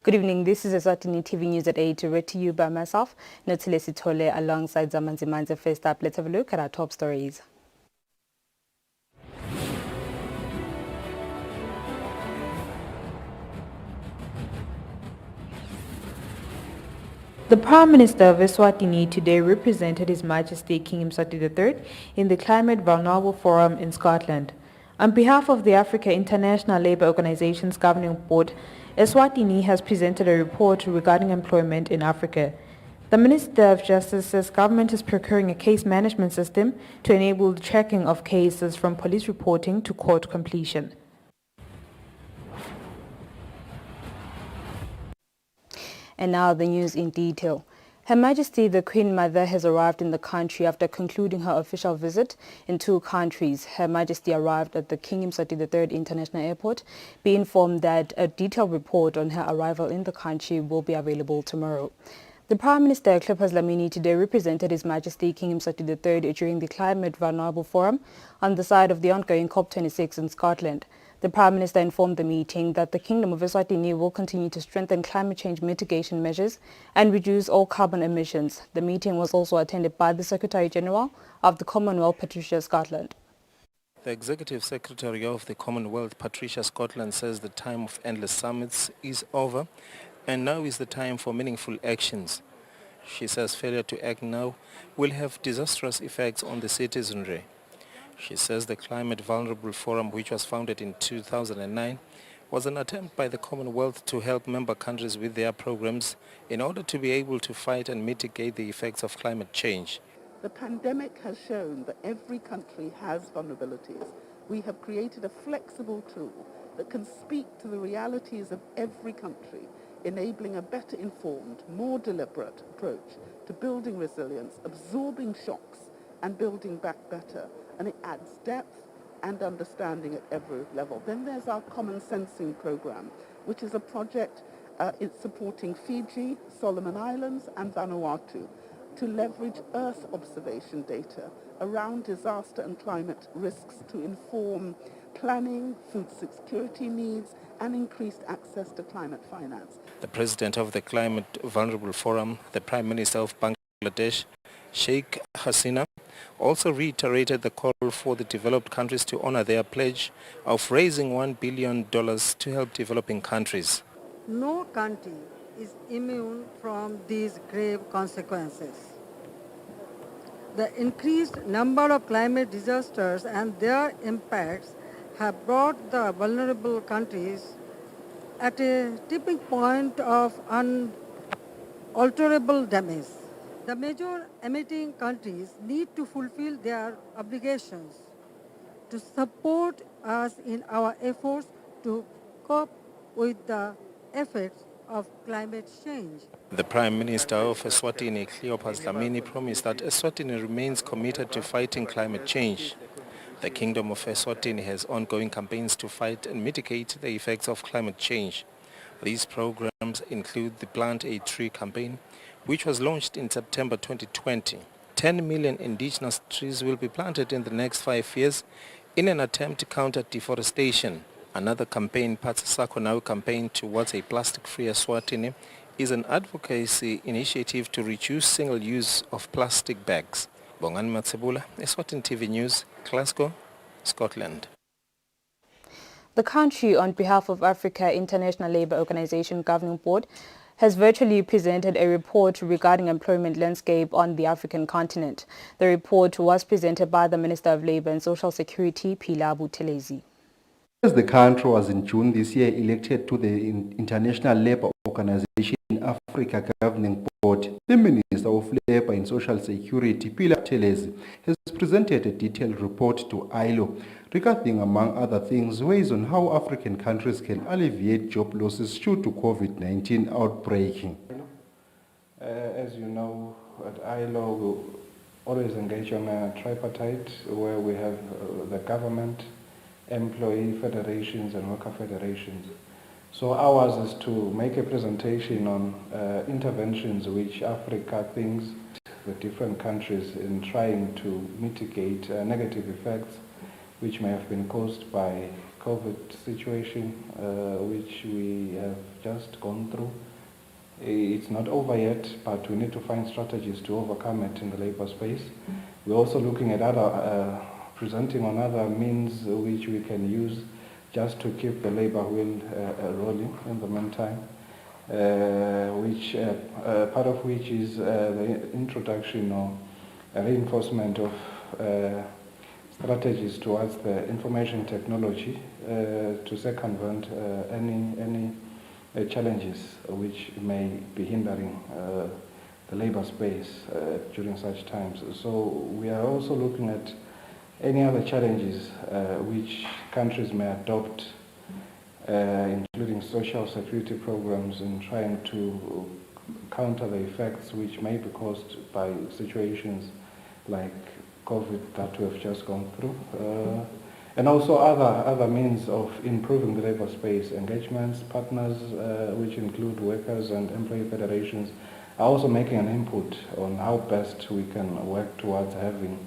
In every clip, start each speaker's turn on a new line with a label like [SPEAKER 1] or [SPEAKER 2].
[SPEAKER 1] Good evening, this is Eswatini TV News at 8, read to you by myself, Notilesi Tole, alongside Zamanzi Manze. First up, let's have a look at our top stories. The Prime Minister of Eswatini today represented His Majesty King Mswati III in the ClimateVulnerable Forum in Scotland. On behalf of the Africa International Labour Organization's Governing Board, Eswatini has presented a report regarding employment in Africa. The Minister of Justice says government is procuring a case management system to enable the tracking of cases from police reporting to court completion. And now the news in detail. Her Majesty the Queen Mother has arrived in the country after concluding her official visit in 2 countries. Her Majesty arrived at the King Mswati III International Airport. Be informed that a detailed report on her arrival in the country will be available tomorrow. The Prime Minister Cleopas Dlamini today represented His Majesty King Mswati III during the ClimateVulnerable Forum on the side of the ongoing COP26 in Scotland. The Prime Minister informed the meeting that the Kingdom of Eswatini will continue to strengthen climate change mitigation measures and reduce all carbon emissions. The meeting was also attended by the Secretary-General of the Commonwealth, Patricia Scotland.
[SPEAKER 2] The Executive Secretary of the Commonwealth, Patricia Scotland, says the time of endless summits is over and now is the time for meaningful actions. She says failure to act now will have disastrous effects on the citizenry. She says the ClimateVulnerable Forum, which was founded in 2009, was an attempt by the Commonwealth to help member countries with their programs in order to be able to fight and mitigate the effects of climate change.
[SPEAKER 3] The pandemic has shown that every country has vulnerabilities. We have created a flexible tool that can speak to the realities of every country, enabling a better informed, more deliberate approach to building resilience, absorbing shocks and building back better. And it adds depth and understanding at every level. Then there's our Common Sensing Program, which is a project it's supporting Fiji, Solomon Islands and Vanuatu to leverage Earth observation data around disaster and climate risks to inform planning, food security needs and increased access to climate finance.
[SPEAKER 2] The President of the ClimateVulnerable Forum, the Prime Minister of Bangladesh, Sheikh Hasina, also reiterated the call for the developed countries to honor their pledge of raising $1 billion to help developing countries.
[SPEAKER 4] No country is immune from these grave consequences. The increased number of climate disasters and their impacts have brought the vulnerable countries at a tipping point of unalterable damage. The major emitting countries need to fulfill their obligations to support us in our efforts to cope with the effects of climate change.
[SPEAKER 2] The Prime Minister of Eswatini, Cleopas Dlamini, promised that Eswatini remains committed to fighting climate change. The Kingdom of Eswatini has ongoing campaigns to fight and mitigate the effects of climate change. These programs include the Plant a Tree campaign, which was launched in September 2020. 10 million indigenous trees will be planted in the next 5 years in an attempt to counter deforestation. Another campaign, Phatsa Sakho Now campaign towards a plastic-free Eswatini, is an advocacy initiative to reduce single use of plastic bags. Bongani Matsebula, Eswatini TV News, Glasgow, Scotland.
[SPEAKER 1] The country, on behalf of Africa International Labour Organization Governing Board, has virtually presented a report regarding employment landscape on the African continent. The report was presented by the Minister of Labour and Social Security, Phila Buthelezi.
[SPEAKER 5] As the country was in June this year elected to the International Labour Organization Africa Governing Board, the Minister of Labour and Social Security, Phila Buthelezi, has presented a detailed report to ILO regarding, among other things, ways on how African countries can alleviate job losses due to COVID-19 outbreak.
[SPEAKER 6] As you know, at ILO, we always engage on a tripartite where we have the government, employee federations and worker federations. So ours is to make a presentation on interventions which Africa thinks the different countries in trying to mitigate negative effects which may have been caused by COVID situation, which we have just gone through. It's not over yet, but we need to find strategies to overcome it in the labor space. We're also looking at presenting on other means which we can use just to keep the labor wheel rolling in the meantime, part of which is the introduction or reinforcement of strategies towards the information technology to circumvent any challenges which may be hindering the labor space during such times. So we are also looking at any other challenges which countries may adopt, including social security programs, in trying to counter the effects which may be caused by situations like COVID that we have just gone through. And also other means of improving the labor space. Engagements, partners, which include workers and employee federations, are also making an input on how best we can work towards having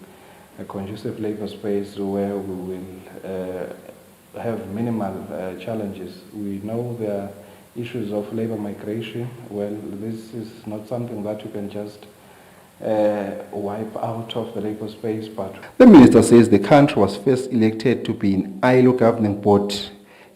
[SPEAKER 6] a conducive labor space where we will have minimal challenges. We know there are issues of labor migration. Well, this is not something that you can just wipe out of the labor space, but...
[SPEAKER 5] The minister says the country was first elected to be in ILO governing board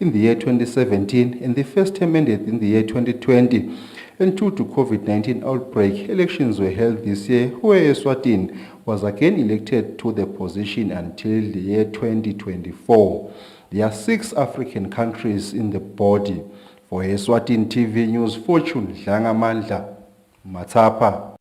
[SPEAKER 5] in the year 2017 and the first amended in the year 2020. And due to COVID-19 outbreak, elections were held this year where Eswatini was again elected to the position until the year 2024. There are 6 African countries in the body. For Eswatini TV News, Fortune Dlangamandla, Matapa.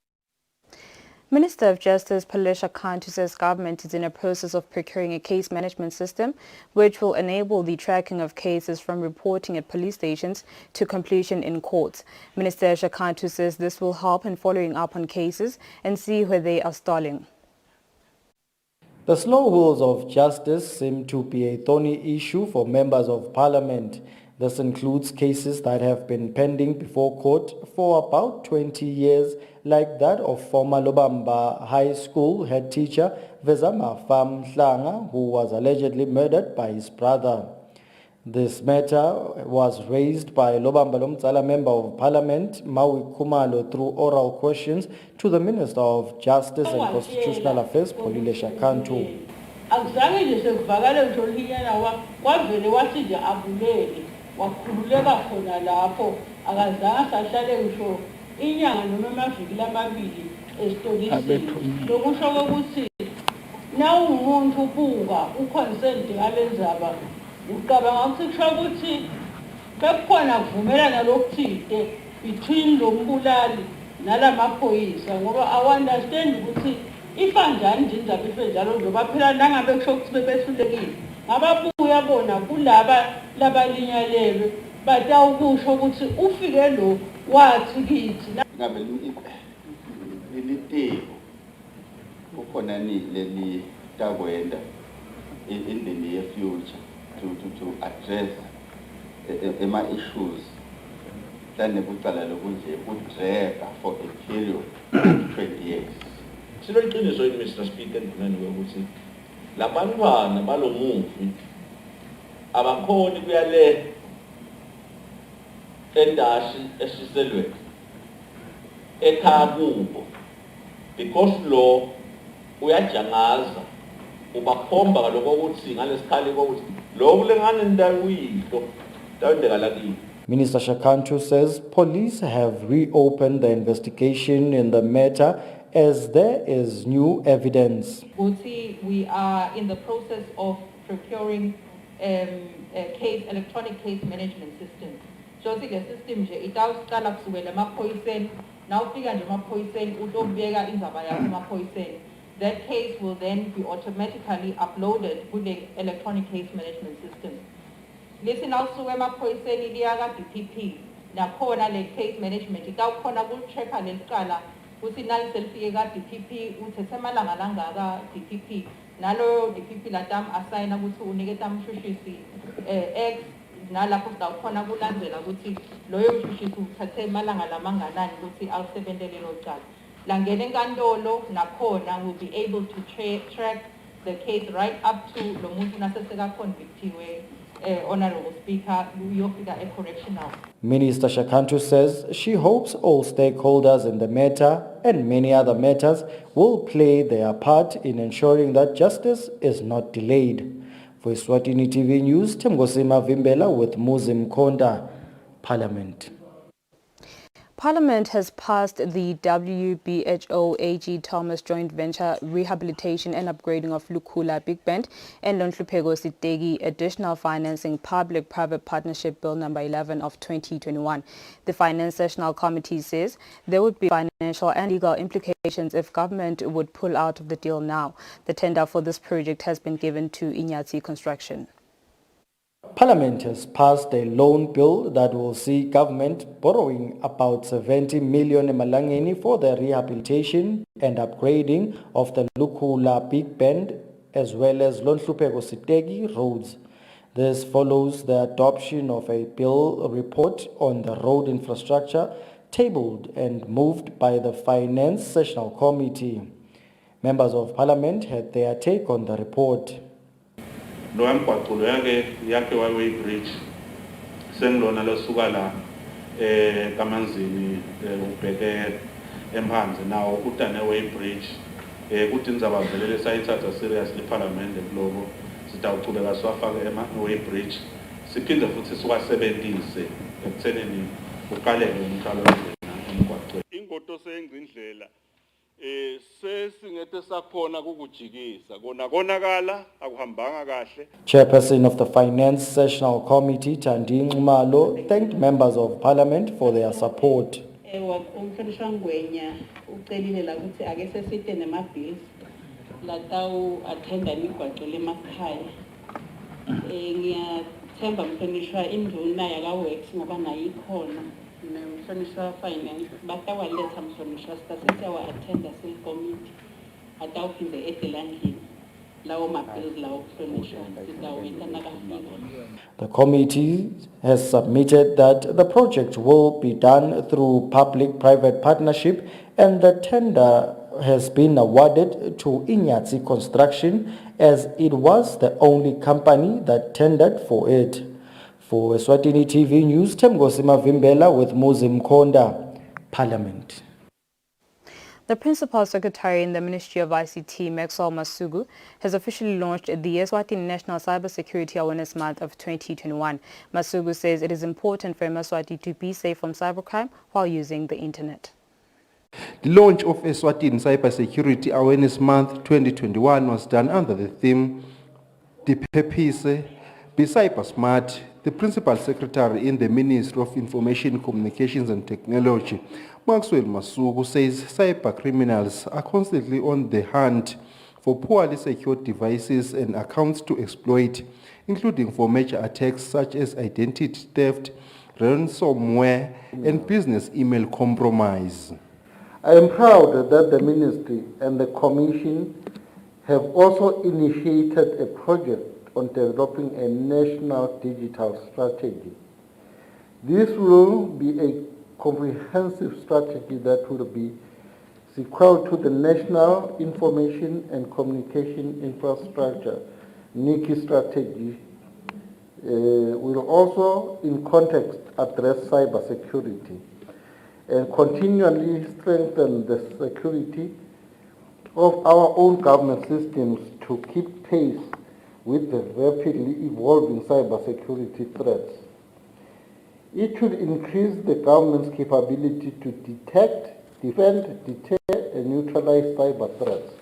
[SPEAKER 1] Minister of Justice Palesha Kantu says government is in a process of procuring a case management system which will enable the tracking of cases from reporting at police stations to completion in courts. Minister Kantu says this will help in following up on cases and see where they are stalling.
[SPEAKER 7] The slow wheels of justice seem to be a thorny issue for members of parliament. This includes cases that have been pending before court for about 20 years, like that of former Lobamba High School head teacher Vezama Mhlanga, who was allegedly murdered by his brother. This matter was raised by Lobamba Lomtsala Member of Parliament Maui Kumalo through oral questions to the Minister of Justice and Constitutional Affairs, Palesha Kantu.
[SPEAKER 8] wakhululeka khona lapho akazange sahlale ngisho inyanga noma amaviki lamabili esitolisini lokusho ukuthi na umuntu ubuka uconsent ngalenzaba ucabanga ukuthi kusho ukuthi kukhona kuvumelana lokuthide between lo mbulali nalamaphoyisa ngoba I understand ukuthi ifanjani nje indaba ifenjalo njengoba phela nangabe kusho ukuthi bebehlulekile ngababuya bona kulaba labalinyalelwe batawukusho ukuthi ufike lo wathi kithi
[SPEAKER 9] ngabe lilitiko ukhona ni leli takwenda in the near future to address ema issues lanekucala lokunje udrega for a period of 20 years.
[SPEAKER 10] Siloliqiniso Mr. Speaker ndimani ukuthi labantwana balomuvi abakhoni kuyale endashi eshiselwe ekhaya kubo because lo uyajangaza ubakhomba kaloko ukuthi ngalesikhali ukuthi lo kulengane ndawuyilo tawendeka kini.
[SPEAKER 7] Minister Shakantu says police have reopened the investigation in the matter as there is new evidence.
[SPEAKER 11] We are in the process of procuring electronic case management system. So the system itawuqala kusukela emaphoyiseni nawufika nje emaphoyiseni utobeka indzaba yakho emaphoyiseni. That case will then be automatically uploaded to the electronic case management system. Listen also emaphoyiseni liya DPP nakhona le case management itawukhona kuchecka lelicala ukuthi nali selfie ka DPP uthethe amalanga langaka DPP nalo DPP latam assigna ukuthi uniketa umshushisi X nalapho sitawukhona kulandzela ukuthi loyo mshushisi uthethe amalanga lamanganani ukuthi awusebentele lo cala langena enkantolo nakhona will be able to track the case right up to lo muntu naseseka convictiwe Honorable Speaker, uyofika e-correctional.
[SPEAKER 7] Minister Shakantu says she hopes all stakeholders in the matter and many other matters will play their part in ensuring that justice is not delayed. For Eswatini TV News, Temgosima Vimbela with Muzim Konda, Parliament.
[SPEAKER 1] Parliament has passed the WBHO AG Thomas Joint Venture Rehabilitation and Upgrading of Lukula Big Bend and Lonhlupheko Sitegi Additional Financing Public-Private Partnership Bill number 11 of 2021. The Finance Sessional Committee says there would be financial and legal implications if government would pull out of the deal now. The tender for this project has been given to Inyati Construction.
[SPEAKER 7] Parliament has passed a loan bill that will see government borrowing about 70 million emalangeni for the rehabilitation and upgrading of the Lukula Big Bend as well as Lonhlupheko Sitegi roads. This follows the adoption of a bill report on the road infrastructure tabled and moved by the Finance Sessional Committee. Members of Parliament had their take on the report.
[SPEAKER 12] Lo mgwaqo yakhe way bridge senilona losuka la kamanzini ubheke emhanzi nawo udane way bridge kuthi nizaba velele sayithatha seriously parliament kuloko sitawuqhubeka siwafake way bridge siphinde futhi siwasebenzise ekuthenini uqaleke umthwalo emgwaqweni ingoto seyingcindlela
[SPEAKER 7] Chairperson of the Finance Sessional Committee, Tandi Ngumalo, thanked members of Parliament for their support.
[SPEAKER 11] Finance,
[SPEAKER 7] the committee has submitted that the project will be done through public-private partnership and the tender has been awarded to Inyati Construction as it was the only company that tendered for it. For Eswatini TV News, Temgosima Vimbela with Muzim Konda, Parliament.
[SPEAKER 1] The Principal Secretary in the Ministry of ICT, Maxwell Masugu, has officially launched the Eswatini National Cybersecurity Awareness Month of 2021. Masugu says it is important for Eswatini to be safe from cybercrime while using the internet.
[SPEAKER 5] The launch of Eswatini Cybersecurity Awareness Month 2021 was done under the theme, "The Purpose, Be Cyber Smart." The Principal Secretary in the Ministry of Information, Communications and Technology, Maxwell Masugu, says cyber criminals are constantly on the hunt for poorly secured devices and accounts to exploit, including for major attacks such as identity theft, ransomware, and business email compromise.
[SPEAKER 13] I am proud that the Ministry and the Commission have also initiated a project on developing a national digital strategy. This will be a comprehensive strategy that will be sequel to the National Information and Communication Infrastructure NICI strategy, will also in context address cybersecurity and continually strengthen the security of our own government systems to keep pace with the rapidly evolving cybersecurity threats. It should increase the government's capability to detect, defend, deter, and neutralize cyber threats.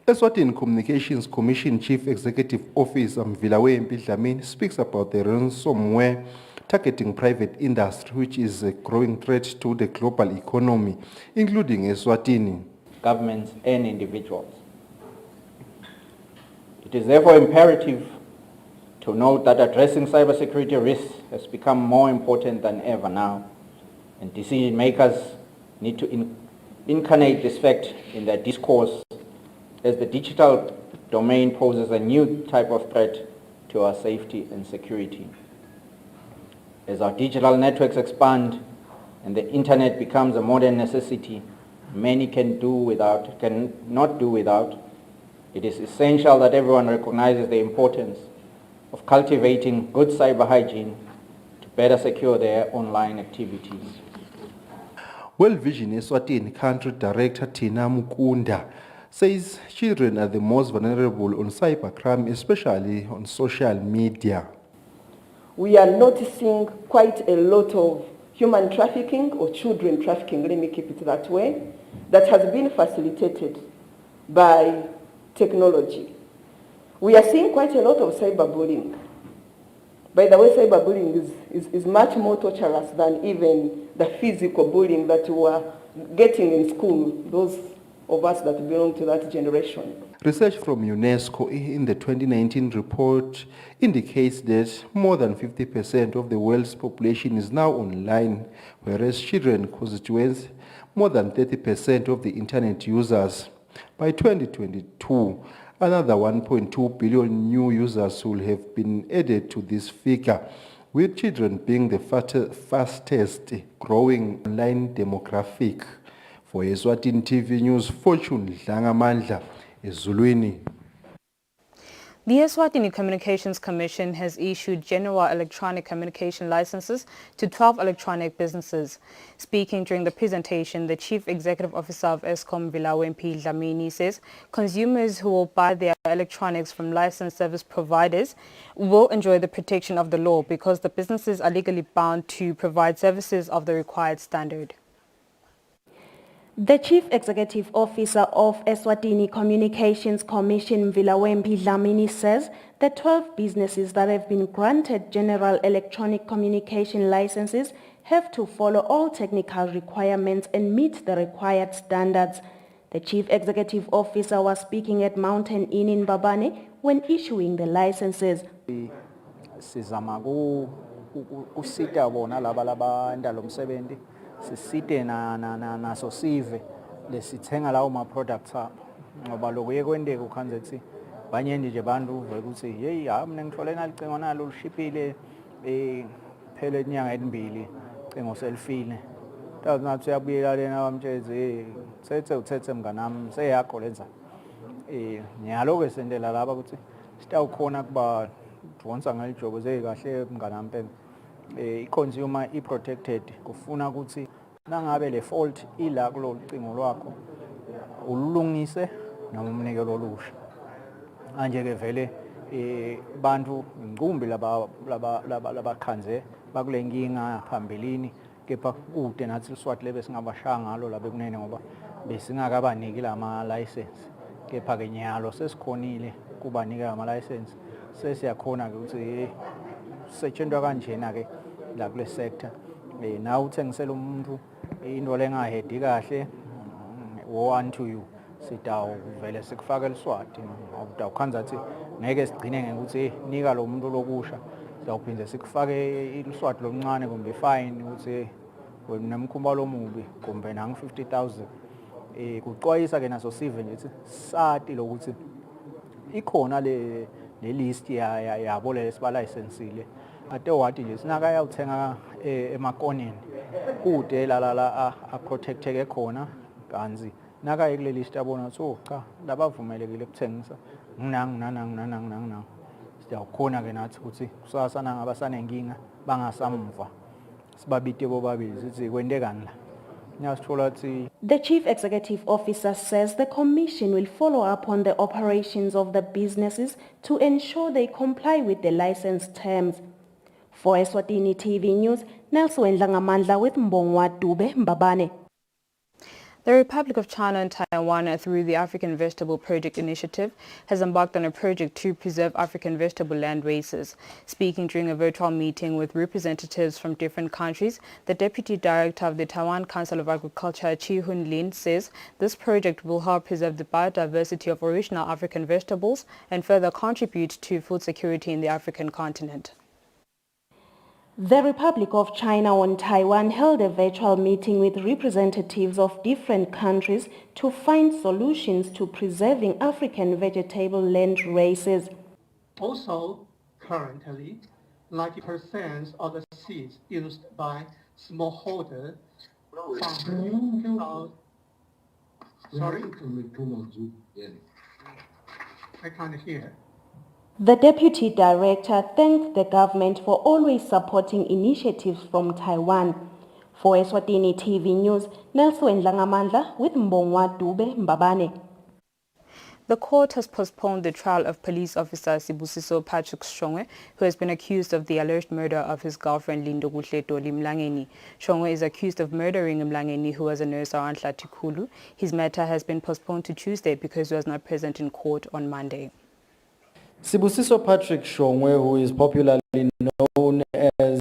[SPEAKER 5] Eswatini Communications Commission Chief Executive Officer Mvilawe Mpidlamini speaks about the ransomware targeting private industry, which is a growing threat to the global economy, including Eswatini.
[SPEAKER 14] Governments and individuals. It is therefore imperative to note that addressing cybersecurity risks has become more important than ever now, and decision makers need to incarnate this fact in their discourse as the digital domain poses a new type of threat to our safety and security. As our digital networks expand and the internet becomes a modern necessity, many cannot do without. It is essential that everyone recognizes the importance of of cultivating good cyber hygiene to better secure their online activities.
[SPEAKER 5] World Vision Eswatini Country Director Tina Mukunda says children are the most vulnerable on cybercrime, especially on social media.
[SPEAKER 15] We are noticing quite a lot of human trafficking or children trafficking, let me keep it that way, that has been facilitated by technology. We are seeing quite a lot of cyberbullying. By the way, cyberbullying is much more torturous than even the physical bullying that we were getting in school, those of us that belong to that generation.
[SPEAKER 5] Research from UNESCO in the 2019 report indicates that more than 50% of the world's population is now online, whereas children constitute more than 30% of the internet users. By 2022, another 1.2 billion new users will have been added to this figure, with children being the fastest growing online demographic. For Eswatini TV News, Fortune Dlangamandla, Ezulwini.
[SPEAKER 1] The Eswatini Communications Commission has issued general electronic communication licenses to 12 electronic businesses. Speaking during the presentation, the Chief Executive Officer of Eskom, Vilawempi Dlamini, says consumers who will buy their electronics from licensed service providers will enjoy the protection of the law because the businesses are legally bound to provide services of the required standard.
[SPEAKER 16] The Chief Executive Officer of Eswatini Communications Commission, Vilawempi Dlamini, says the 12 businesses that have been granted general electronic communication licenses have to follow all technical requirements and meet the required standards. The Chief Executive Officer was speaking at Mountain Inn in Babane when issuing the licenses.
[SPEAKER 14] Sisite naso sive lesithenga lawo ma products abo ngoba lokuye kwendeke ukhanze ukuthi banyeni nje bantu uvela ukuthi hey mina ngithole nalicingo nalo lushipile phele inyanga ezimbili cingo selfile ngathi uyabuyela lena bamtsheze uthethe mnganami seyakho lenza nyalo ke sendela laba ukuthi sitawukhona kuba wonsa ngalijobo kahle mnganami phela i-consumer i-protected kufuna ukuthi nangabe le fault ila kulolu cingo lwakho ulungise noma umnikelo olusha manje ke vele bantu ngcumbi labakhanze bakule nkinga phambilini kepha kude nathi Leswati lebe singabashaya ngalo labe kunene ngoba besingakabaniki lama license kepha ke nyalo sesikhonile kubanika ama license sesiyakhona ke ukuthi setshentwa kanjena ke la kule sector na uthengisela umuntu into lengahedi kahle one to you sitawu vele sikufaka Leswati ngoba ukhanza ukuthi ngeke sigcine ngokuthi nika lo muntu lokusha sawuphinde sikufake iLeswati lomncane kumbe fine ukuthi wenemkhumalo omubi kumbe nang 50,000 kuxwayisa ke naso sive nje sati lokuthi ikhona le list yabo lesiba licensile ate wathi nje sinaka yawuthenga emakoneni kude la protecteke khona kanzi naka ekule list yabona so cha labavumelekile ukuthengisa nginang siyawukhona ke nathi ukuthi kusasa nangaba sanenkinga bangasamva sibabite bobabili sithi kwendekani la.
[SPEAKER 16] The Chief Executive Officer says the Commission will follow up on the operations of the businesses to ensure they comply with the license terms. For Eswatini TV News, Nelson Dlangamandla with Mbongwa Dube Mbabane.
[SPEAKER 1] The Republic of China and Taiwan, through the African Vegetable Project Initiative, has embarked on a project to preserve African vegetable land races. Speaking during a virtual meeting with representatives from different countries, the Deputy Director of the Taiwan Council of Agriculture, Chi Hun Lin, says this project will help preserve the biodiversity of original African vegetables and further contribute to food security in the African continent.
[SPEAKER 16] The Republic of China and Taiwan held a virtual meeting with representatives of different countries to find solutions to preserving African vegetable land races.
[SPEAKER 17] Also, currently, 90% of the seeds used by smallholder farmers sorry? I can't hear.
[SPEAKER 16] The deputy director thanked the government for always supporting initiatives from Taiwan. For Eswatini TV News, Nelson Langamandla with Mbongwa Dube Mbabane.
[SPEAKER 1] The court has postponed the trial of police officer Sibusiso Patrick Shongwe, who has been accused of the alleged murder of his girlfriend Lindokuhle Doli Mlangeni. Shongwe is accused of murdering Mlangeni, who was a nurse around Hlatikulu. His matter has been postponed to Tuesday because he was not present in court on Monday.
[SPEAKER 7] Sibusiso Patrick Shongwe, who is popularly known as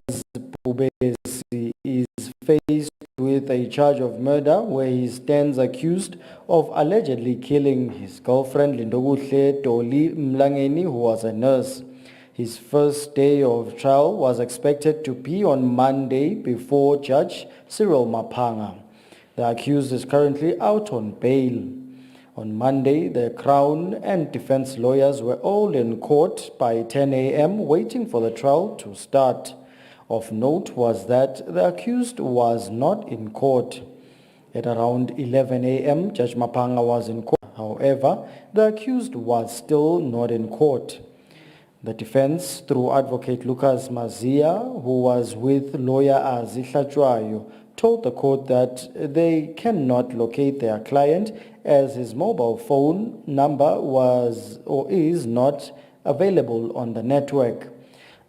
[SPEAKER 7] Bubesi, is faced with a charge of murder where he stands accused of allegedly killing his girlfriend Lindokuhle Doli Mlangeni, who was a nurse. His first day of trial was expected to be on Monday before Judge Cyril Mapanga. The accused is currently out on bail. On Monday, the Crown and defense lawyers were all in court by 10 a.m. waiting for the trial to start. Of note was that the accused was not in court. At around 11 a.m., Judge Mapanga was in court. However, the accused was still not in court. The defense, through Advocate Lucas Mazia, who was with lawyer Azi Hlachwayo, told the court that they cannot locate their client as his mobile phone number was or is not available on the network.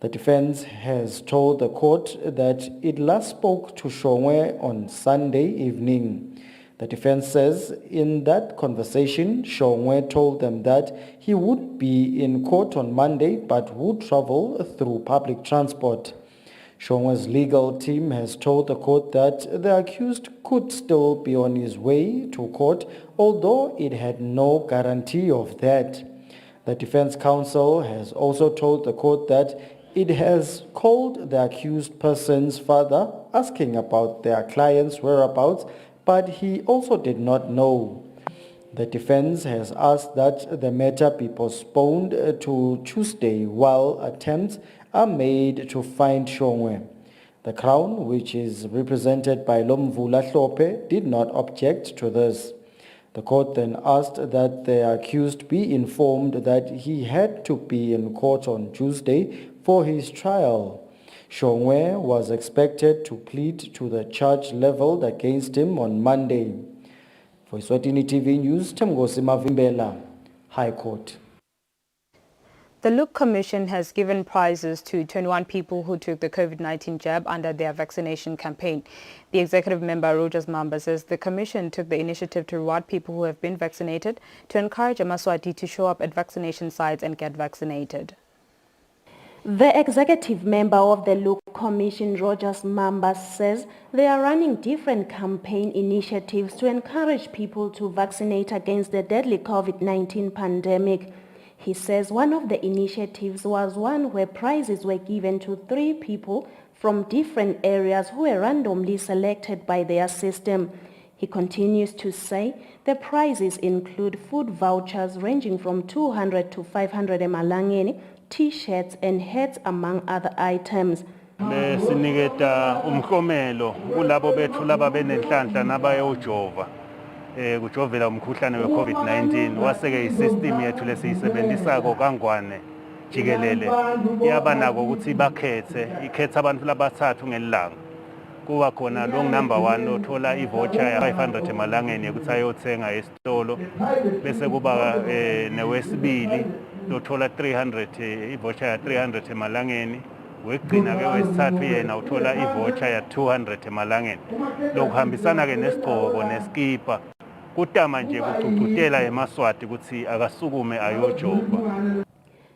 [SPEAKER 7] The defense has told the court that it last spoke to Shongwe on Sunday evening. The defense says in that conversation, Shongwe told them that he would be in court on Monday but would travel through public transport. Shongwe's legal team has told the court that the accused could still be on his way to court, although it had no guarantee of that. The defense counsel has also told the court that it has called the accused person's father asking about their client's whereabouts, but he also did not know. The defense has asked that the matter be postponed to Tuesday while attempts are made to find Shongwe. The Crown, which is represented by Lomvula Hlope, did not object to this. The court then asked that the accused be informed that he had to be in court on Tuesday for his trial. Shongwe was expected to plead to the charge leveled against him on Monday. For Eswatini TV News, Temgosi Mavimbela, High Court.
[SPEAKER 1] The Look Commission has given prizes to 21 people who took the COVID-19 jab under their vaccination campaign. The executive member, Rogers Mamba, says the commission took the initiative to reward people who have been vaccinated to encourage Eswatini to show up at vaccination sites and get vaccinated.
[SPEAKER 16] The executive member of the Look Commission, Rogers Mamba, says they are running different campaign initiatives to encourage people to vaccinate against the deadly COVID-19 pandemic. He says one of the initiatives was one where prizes were given to 3 people from different areas who were randomly selected by their system. He continues to say the prizes include food vouchers ranging from 200 to 500 emalangeni, T-shirts and hats, among other items.
[SPEAKER 18] Siniketa umklomelo kulabo bethu laba benenhlanhla nabayojova kujovela umkhuhlane we-COVID-19 waseke isystem yethu lesiyisebenzisako kangwane jikelele iyabanako ukuthi ikhethe abantu labathathu ngelanga kuba khona lo number 1 othola ivoucher ya 500 emalangeni ukuthi ayothenga esitolo bese kuba newesibili lothola 300 ivoucher ya 300 emalangeni wegcina ke wesithathu yena uthola ivoucher ya 200 emalangeni lokuhambisana ke nesigqoko neskipa kutama nje kucucutela eMaswati ukuthi akasukume ayojova.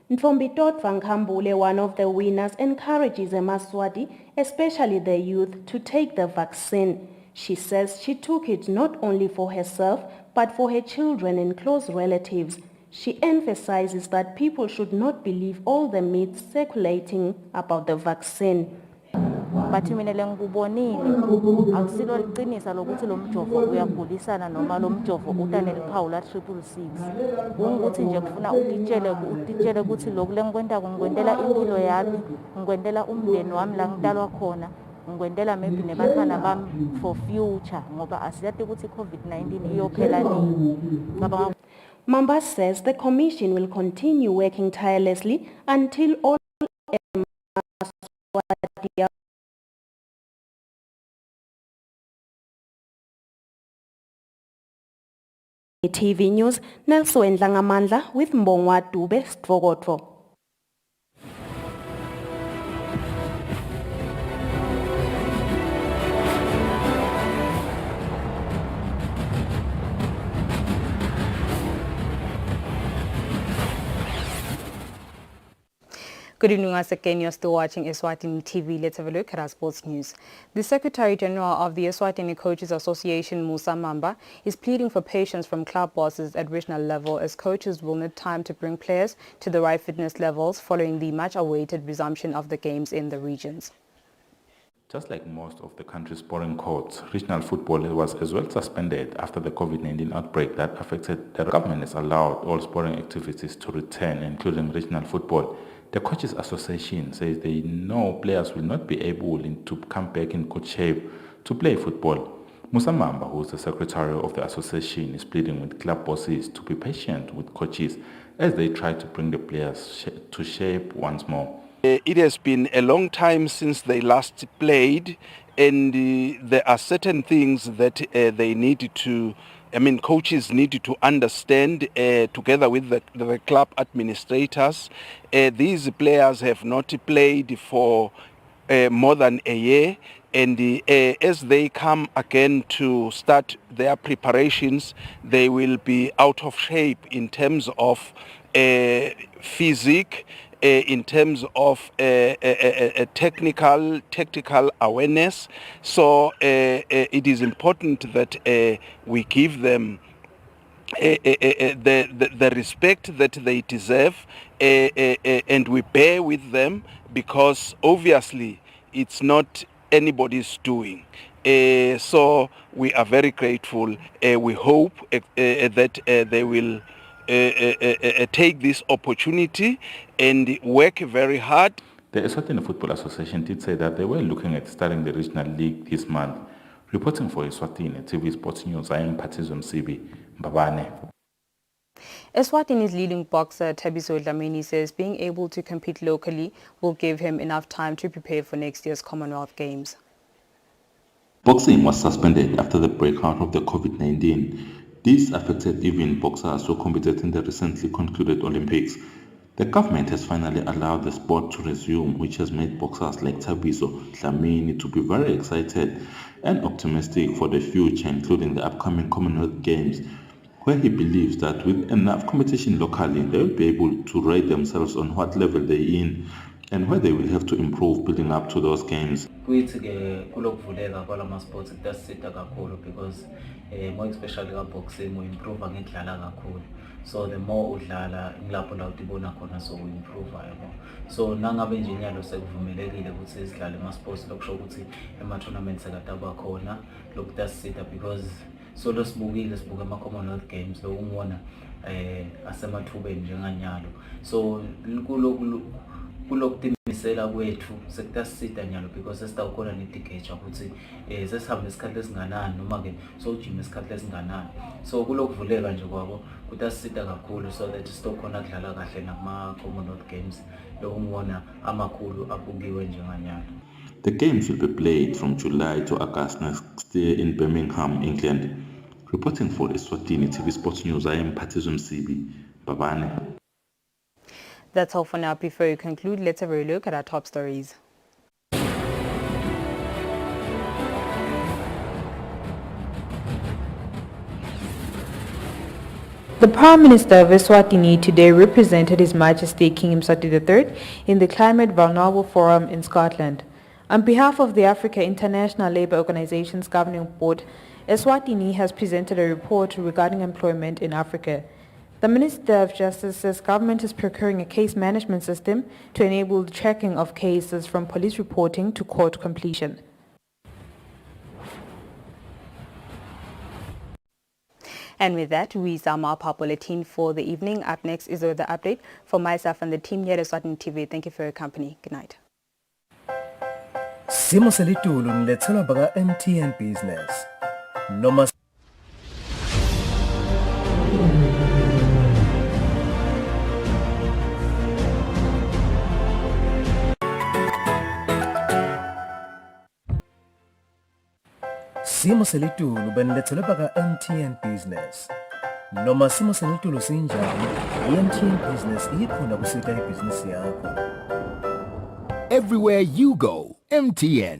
[SPEAKER 16] Ntfombitot Vankambule, one of the winners, encourages Eswatini, especially the youth, to take the vaccine. She says she took it not only for herself, but for her children and close relatives. She emphasizes that people should not believe all the myths circulating about the vaccine.
[SPEAKER 19] Bathi mina lengikubonile akusilo liqinisa lokuthi lo mjovo uyagulisana noma lo mjovo utaneliphawu la 666 ukuthi nje kufuna utitshele ukuthi lokhu lengikwenta kungikwentela impilo yami ngikwentela umndeni wami la ngitalwa khona ngikwentela maybe nebantwana bami for future ngoba asiyati ukuthi COVID-19 iyophela nini.
[SPEAKER 16] Mamba says the Commission will continue working tirelessly until all TV News, Nelson Ndlangamandla with Mbongwa Dube Stvogotvo.
[SPEAKER 1] Good evening once again. You're still watching Eswatini TV. Let's have a look at our sports news. The Secretary General of the Eswatini Coaches Association, Musa Mamba, is pleading for patience from club bosses at regional level as coaches will need time to bring players to the right fitness levels following the much-awaited resumption of the games in the regions.
[SPEAKER 20] Just like most of the country's sporting courts, regional football was as well suspended after the COVID-19 outbreak that affected. The government has allowed all sporting activities to return, including regional football. The Coaches Association says they know players will not be able to come back in good shape to play football. Musa Mamba, who is the secretary of the association, is pleading with club bosses to be patient with coaches as they try to bring the players to shape once more.
[SPEAKER 21] It has been a long time since they last played, and there are certain things that they need to, coaches need to understand together with the club administrators. These players have not played for more than a year, and as they come again to start their preparations, they will be out of shape in terms of physique, in terms of tactical awareness. So it is important that we give them the respect that they deserve, and we bear with them, because obviously it's not anybody's doing. So we are very grateful. We hope that they will take this opportunity and work very hard.
[SPEAKER 20] The Eswatini Football Association did say that they were looking at starting the regional league this month. Reporting for Eswatini TV Sports News, I am Patizum Sibi Mbabane.
[SPEAKER 1] Eswatini's leading boxer Thabiso Dlamini says being able to compete locally will give him enough time to prepare for next year's Commonwealth Games.
[SPEAKER 20] Boxing was suspended after the breakout of the COVID-19. This affected even boxers who competed in the recently concluded Olympics. The government has finally allowed the sport to resume, which has made boxers like Thabiso Dlamini to be very excited and optimistic for the future, including the upcoming Commonwealth Games, where he believes that with enough competition locally, they will be able to rate themselves on what level they're in and where they will have to improve building up to those games.
[SPEAKER 22] Kulokuvuleka kwalama sports kuyasita kakhulu because more especially boxing we improve ngedlala kakhulu. So the more udlala ngilapho la utibona khona so we improve yabo. So nangabe nje nyalo sekuvumelekile ukuthi sidlale ama sports lokusho ukuthi ema tournaments ekadaba khona lokudasita because so sibuka ama Commonwealth Games lo ungona asemathubeni njenganyalo. So kulokudimisela kwethu sekudasita nyalo because sesitawukhona netigeja ukuthi sesihambe isikhathi esinganani noma ke so ujime isikhathi esinganani. So kulokuvuleka nje kwabo kudasita kakhulu so that sitokhona kudlala kahle nakuma Commonwealth Games lo ungona amakhulu abukiwe njenganyalo.
[SPEAKER 20] The games will be played from July to August next year in Birmingham, England. Reporting for Eswatini TV Sports News, I am Patizum Sibi Babane.
[SPEAKER 1] That's all for now. Before we conclude, let's have a look at our top stories. The Prime Minister of Eswatini today represented His Majesty King Mswati III in the ClimateVulnerable Forum in Scotland. On behalf of the Africa International Labour Organization's Governing Board, Eswatini has presented a report regarding employment in Africa. The Minister of Justice says government is procuring a case management system to enable the tracking of cases from police reporting to court completion. And with that, we sum up our bulletin for the evening. Up next is the update from myself and the team here at Eswatini TV. Thank you for your company. Good night.
[SPEAKER 23] Simo selitulu nilethelwa baka MTN Business. Noma Simo selitulu benilethelwe baka MTN Business. Noma simo selitulu sinjani, MTN Business ikhona kusita ibhizinisi yakho.
[SPEAKER 2] Everywhere you go, MTN.